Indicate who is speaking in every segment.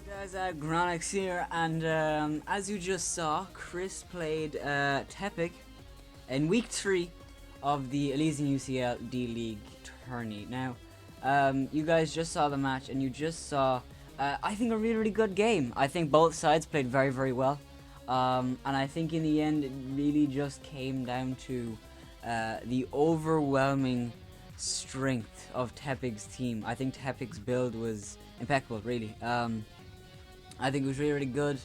Speaker 1: Guys, Aggronix here, and as you just saw, Chris played Tepig in week 3 of the ElysianUCL D-League tourney. Now, you guys just saw the match, and you just saw, I think, a really good game. I think both sides played very well, and I think in the end it really just came down to the overwhelming strength of Tepig's team. I think Tepig's build was impeccable, really. I think it was really good.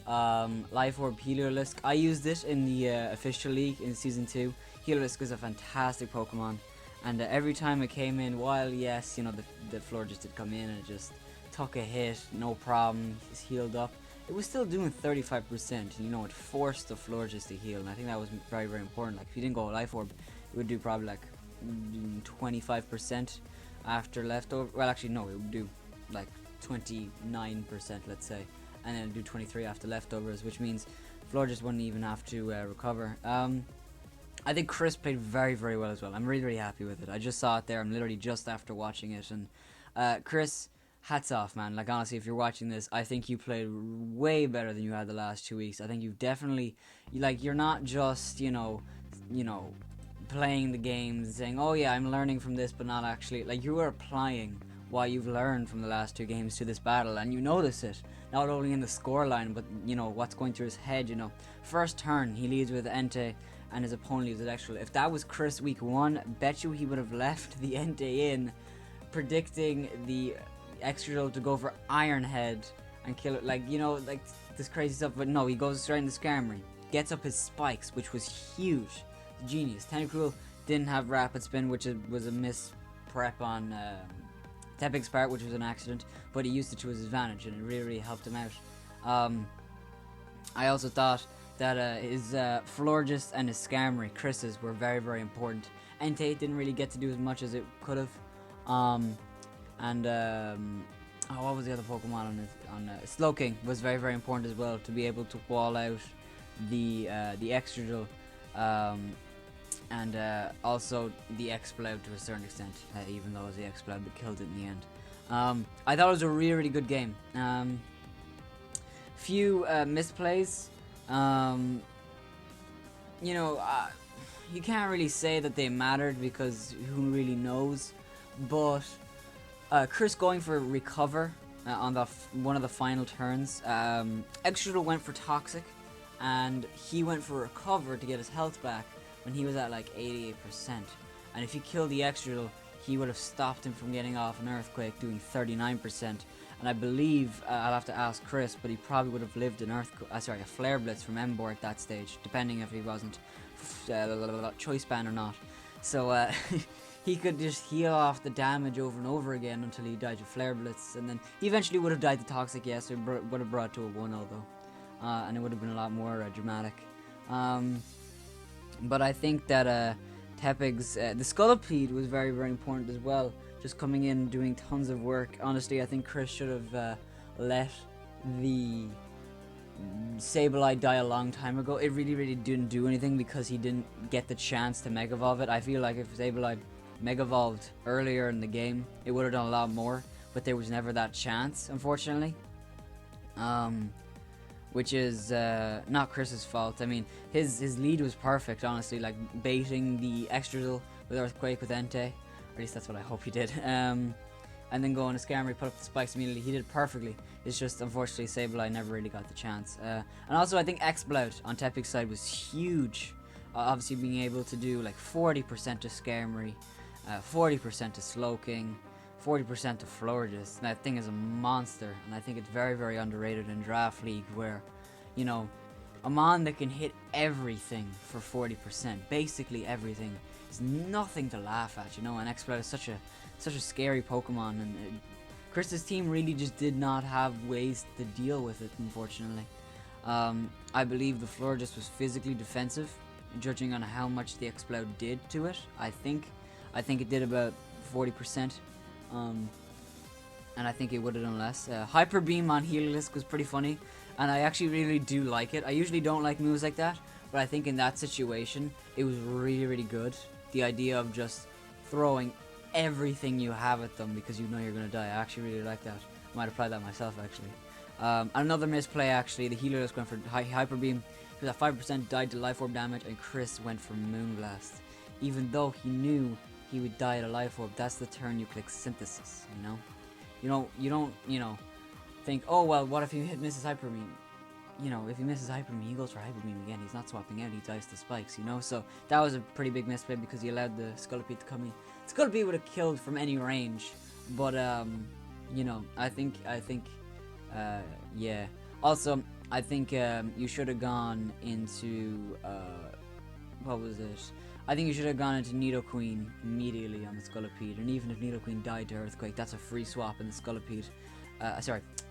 Speaker 1: Life Orb Healerlisk. I used it in the official league in season 2. Healerlisk is a fantastic Pokemon, and every time it came in, while yes, you know, the floor just did come in and it just took a hit, no problem, it's healed up. It was still doing 35%, and you know, it forced the floor just to heal, and I think that was very important. Like if you didn't go Life Orb, it would do probably like 25% after leftover. Well, actually no, it would do like 29%, let's say, and then do 23 after leftovers, which means floor just wouldn't even have to recover. I think Chris played very well as well. I'm really happy with it. I just saw it there. I'm literally just after watching it, and Chris, hats off, man. Like honestly, if you're watching this, I think you played way better than you had the last 2 weeks. I think you've definitely, like, you're not just you know playing the games and saying, oh yeah, I'm learning from this, but not actually, like, you are applying what you've learned from the last 2 games to this battle, and you notice it not only in the scoreline, but you know what's going through his head. You know, first turn he leads with Entei and his opponent leads with Extra. If that was Chris week 1, bet you he would have left the Entei in, predicting the Extra to go for Iron Head and kill it, like, you know, like this crazy stuff. But no, he goes straight in the Skarmory, gets up his spikes, which was huge. Genius. Tentacruel didn't have Rapid Spin, which was a miss prep on Tepig's part, which was an accident, but he used it to his advantage, and it really helped him out. I also thought that his Florges and his Skarmory, Chris's, were very important. Entei didn't really get to do as much as it could have, and Oh, what was the other Pokemon on it? Slowking was very very important as well to be able to wall out the Extra and also the Exploud to a certain extent, even though it was the Exploud that killed it in the end. I thought it was a really really good game. Few misplays. You know, you can't really say that they mattered because who really knows, but Chris going for recover on the one of the final turns. Extra went for toxic, and he went for recover to get his health back when he was at like 88%. And if he killed the Extra, he would have stopped him from getting off an earthquake, doing 39%. And I believe I'll have to ask Chris, but he probably would have lived an a flare blitz from Embor at that stage, depending if he wasn't choice ban or not. So he could just heal off the damage over and over again until he died to flare blitz, and then he eventually would have died to toxic. Yes, it would have brought to a 1-0 though, and it would have been a lot more dramatic. But I think that Tepig's the Scolipede was very very important as well. Just coming in doing tons of work. Honestly, I think Chris should have let the Sableye die a long time ago. It really really didn't do anything because he didn't get the chance to Mega Evolve it. I feel like if Sableye Mega Evolved earlier in the game, it would have done a lot more, but there was never that chance, unfortunately. Which is not Chris's fault. I mean, his lead was perfect, honestly, like baiting the Extra with Earthquake with Entei. Or at least that's what I hope he did. And then going to Skarmory, put up the spikes immediately. He did it perfectly. It's just, unfortunately, Sableye never really got the chance. And also, I think Exploud on Tepig's side was huge. Obviously, being able to do like 40% to Skarmory, 40% to Slowking, 40% to Florges. That thing is a monster, and I think it's very, very underrated in Draft League, where, you know, a mon that can hit everything for 40%, basically everything, is nothing to laugh at, you know. And Exploud is such a scary Pokemon, and Chris's team really just did not have ways to deal with it, unfortunately. I believe the Florges was physically defensive, judging on how much the Exploud did to it. I think it did about 40%. And I think it would have done less. Hyper Beam on Heliolisk was pretty funny, and I actually really do like it. I usually don't like moves like that, but I think in that situation, it was really, really good. The idea of just throwing everything you have at them because you know you're going to die. I actually really like that. I might apply that myself, actually. Another misplay, actually, the Heliolisk went for Hyper Beam. He was at 5%, died to Life Orb damage, and Chris went for Moonblast. Even though he knew he would die to Life Orb, that's the turn you click Synthesis, you know? You don't think, oh, well, what if he misses Hyper Beam? You know, if he misses Hyper Beam, he goes for Hyper Beam again. He's not swapping out, he dies to Spikes, you know? So that was a pretty big misplay because he allowed the Scolipede to come in. Scolipede would have killed from any range, but, you know, I think, yeah. Also, I think you should have gone into, what was it? I think you should have gone into Nidoqueen immediately on the Scolipede, and even if Nidoqueen died to Earthquake, that's a free swap in the Scolipede.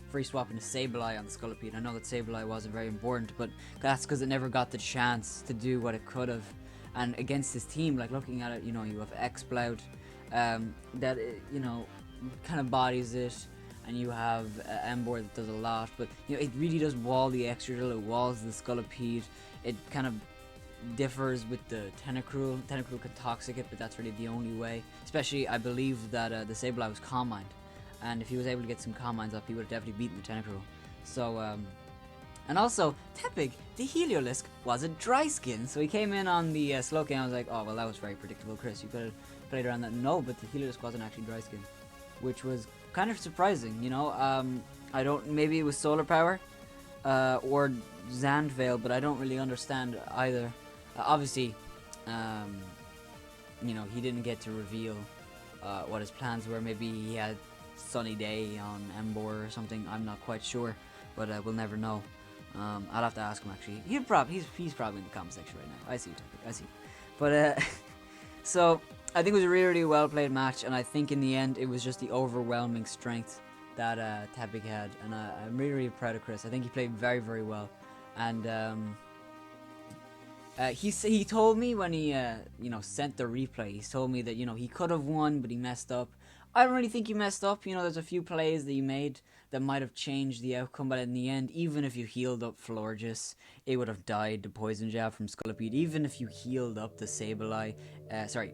Speaker 1: Free swap into Sableye on the Scolipede. I know that Sableye wasn't very important, but that's because it never got the chance to do what it could have. And against this team, like looking at it, you know, you have Exploud, that, you know, kind of bodies it, and you have Embor that does a lot, but, you know, it really does wall the Extra, it walls the Scolipede, it kind of differs with the Tentacruel. Tentacruel could toxic it, but that's really the only way. Especially, I believe that the Sableye was Calm Mind, and if he was able to get some Calm Minds up, he would have definitely beaten the Tentacruel. So, and also, Tepig, the Heliolisk, was a dry skin, so he came in on the Slowking, and I was like, oh, well, that was very predictable, Chris. You could have played around that. No, but the Heliolisk wasn't actually dry skin, which was kind of surprising, you know. I don't, maybe it was Solar Power, or Xandvale, but I don't really understand either. Obviously, you know, he didn't get to reveal what his plans were. Maybe he had Sunny Day on Embor or something. I'm not quite sure, but we'll never know. I'll have to ask him, actually. He's probably in the comment section right now. I see you, Tepig. I see you. But so I think it was a really, really well played match, and I think in the end it was just the overwhelming strength that Tepig had, and I'm really, really proud of Chris. I think he played very, very well, and he told me when he you know, sent the replay, he told me that, you know, he could have won, but he messed up. I don't really think you messed up. You know, there's a few plays that you made that might have changed the outcome, but in the end, even if you healed up Florges, it would have died the poison jab from Scolipede. Even if you healed up the Sableye, sorry,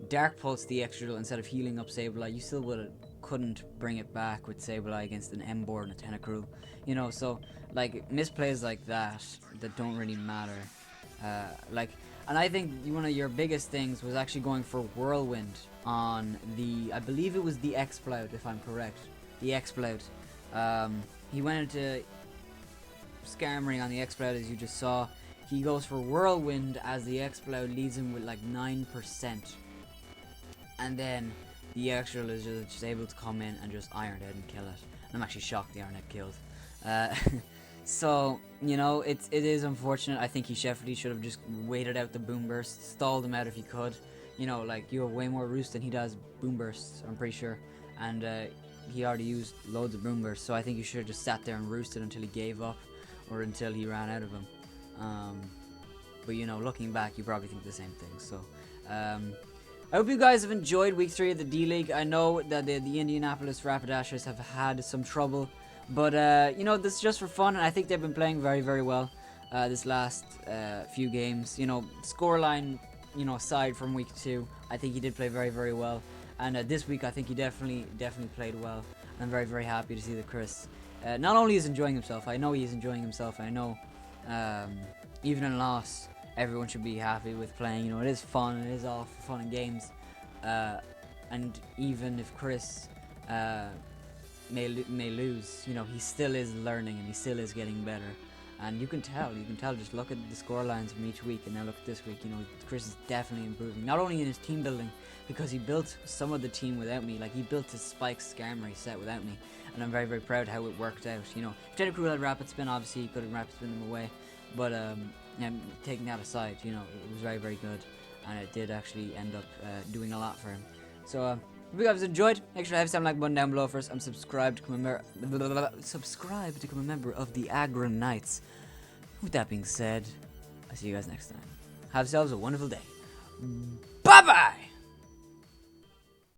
Speaker 1: Dark Pulse the extra drill instead of healing up Sableye, you still couldn't bring it back with Sableye against an Emboar and a Tentacruel. You know, so like misplays like that don't really matter. And I think one of your biggest things was actually going for Whirlwind on I believe it was the Exploud, if I'm correct. The Exploud. He went into Skarmory on the Exploud, as you just saw. He goes for Whirlwind as the Exploud leads him with like 9%. And then the Extra is just able to come in and just Iron Head and kill it. And I'm actually shocked the Iron Head killed. So, you know, it is unfortunate. I think he definitely should have just waited out the Boom Burst, stalled him out if he could. You know, like, you have way more Roost than he does Boom Bursts, I'm pretty sure. And he already used loads of Boom Bursts, so I think you should have just sat there and roosted until he gave up, or until he ran out of them. But, you know, looking back, you probably think the same thing. So, I hope you guys have enjoyed week 3 of the D-League. I know that the Indianapolis Rapidashers have had some trouble. But, you know, this is just for fun, and I think they've been playing very, very well this last few games. You know, scoreline, you know, aside from week 2, I think he did play very, very well. And this week, I think he definitely played well. I'm very, very happy to see that Chris not only is enjoying himself, I know he's enjoying himself. I know even in loss, everyone should be happy with playing. You know, it is fun. It is all for fun and games. And even if Chris may lose, you know, he still is learning and he still is getting better. And you can tell, just look at the score lines from each week and now look at this week. You know, Chris is definitely improving, not only in his team building, because he built some of the team without me. Like, he built his Spike Skarmory set without me, and I'm very, very proud how it worked out. You know, if Tentacruel had Rapid Spin, obviously he could have Rapid Spin them away, but taking that aside, you know, it was very, very good, and it did actually end up doing a lot for him. So if you guys enjoyed, make sure to have some like button down below first. I'm subscribed to become a member of the Aggronix. With that being said, I'll see you guys next time. Have yourselves a wonderful day. Bye bye.